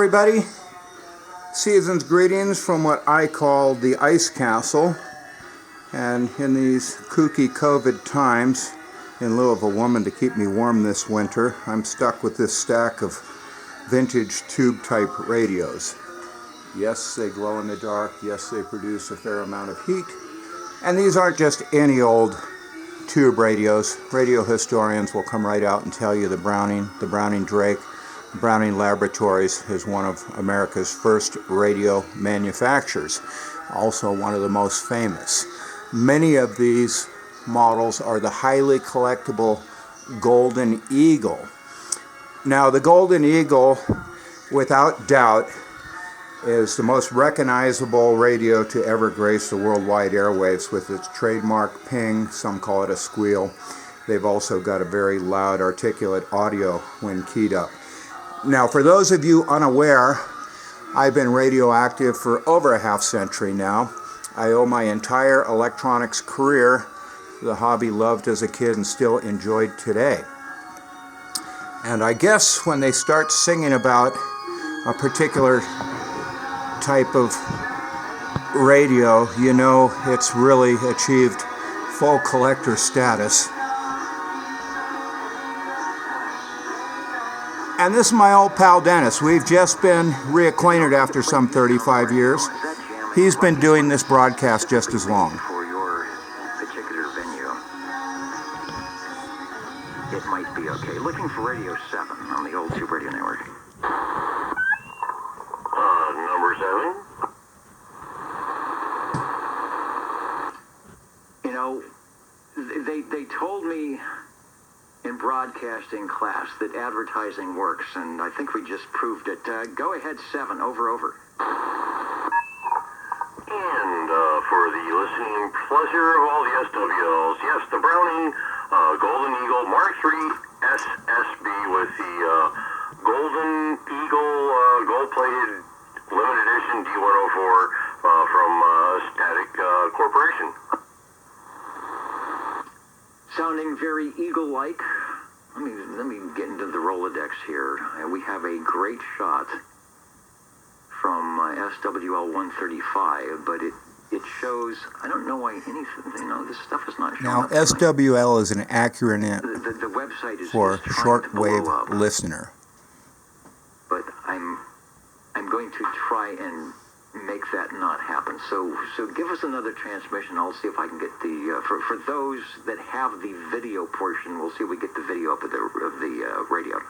everybody. Season's greetings from what I call the Ice Castle. And in these kooky COVID times, in lieu of a woman to keep me warm this winter, I'm stuck with this stack of vintage tube-type radios. Yes, they glow in the dark. Yes, they produce a fair amount of heat. And these aren't just any old tube radios. Radio historians will come right out and tell you the Browning Drake, Browning Laboratories is one of America's first radio manufacturers, also one of the most famous. Many of these models are the highly collectible Golden Eagle. Now, the Golden Eagle, without doubt, is the most recognizable radio to ever grace the worldwide airwaves with its trademark ping. Some call it a squeal. They've also got a very loud, articulate audio when keyed up. Now, for those of you unaware, I've been radioactive for over a half century now. I owe my entire electronics career to the hobby loved as a kid and still enjoyed today. And I guess when they start singing about a particular type of radio, you know it's really achieved full collector status. And this is my old pal Dennis. We've just been reacquainted after some 35 years. He's been doing this broadcast just as long. For your particular venue, it might be okay. Looking for Radio 7 on the old Tube Radio Network. Number 7. You know, they told me in broadcasting class that advertising works, and I think we just proved it. Go ahead, 7. Over. And for the listening pleasure of all the SWLs, yes, the Browning Golden Eagle Mark III SSB with the Golden Eagle gold-plated limited edition D104 from Static Corporation. Sounding very eagle-like. Let me get into the Rolodex here. We have a great shot from SWL 135, but it shows, I don't know why anything, this stuff is not showing. Now, SWL is an acronym the website is for shortwave listener. But I'm going to try and make that not happen. So give us another transmission. I'll see if I can get the for those that have the video portion. We'll see if we get the video up of the radio.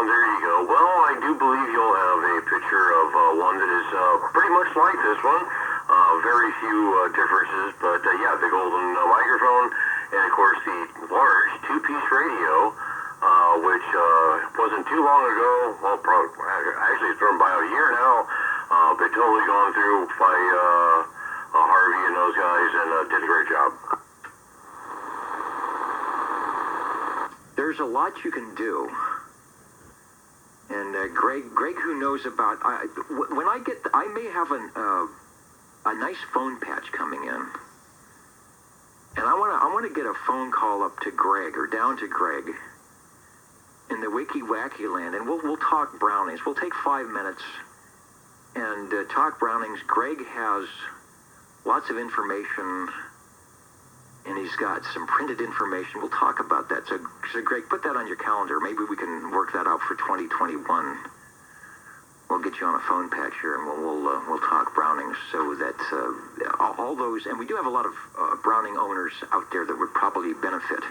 There you go. Well, I do believe you'll have a picture of one that is pretty much like this one. Very few differences, but yeah, the golden microphone, and of course the large two-piece radio, which wasn't too long ago. Well, actually it's been about a year now, but totally gone through by Harvey and those guys, and did a great job. There's a lot you can do. And Greg, who knows about, when I may have a nice phone patch coming in, and I want to get a phone call up to Greg or down to Greg in the Wiki Wacky land, and we'll talk Brownings. We'll take 5 minutes and talk Brownings. Greg has lots of information, and he's got some printed information. We'll talk about that. So Greg, put that on your calendar. Maybe we can work that out for 2021. We'll get you on a phone patch here, and we'll talk Brownings, so that all those, and we do have a lot of Browning owners out there that would probably benefit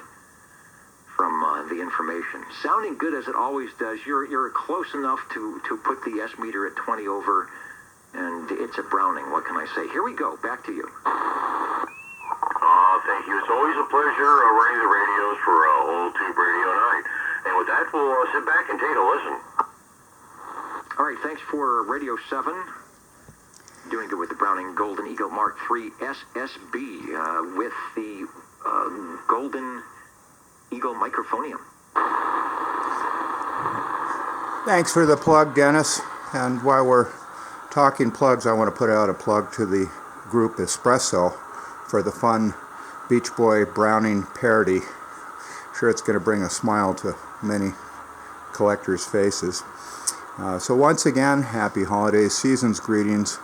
from the information. Sounding good as it always does. You're close enough to put the S meter at 20 over, and it's a Browning. What can I say? Here we go. Back to you. Thank you. It's always a pleasure running the radios for Old Tube Radio Night. And with that, we'll sit back and take a listen. All right, thanks for Radio 7. Doing good with the Browning Golden Eagle Mark III SSB with the Golden Eagle Microphonium. Thanks for the plug, Dennis. And while we're talking plugs, I want to put out a plug to the group Espresso for the fun Beach Boy Browning parody. Sure, it's going to bring a smile to many collectors' faces. So once again, happy holidays, season's greetings,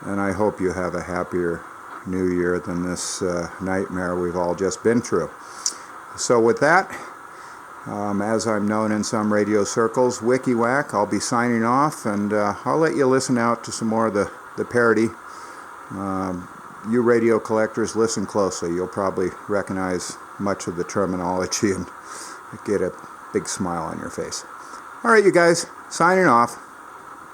and I hope you have a happier new year than this nightmare we've all just been through. So with that, as I'm known in some radio circles, WikiWhack, I'll be signing off, and I'll let you listen out to some more of the parody. You radio collectors, listen closely. You'll probably recognize much of the terminology and get a big smile on your face. All right, you guys, signing off.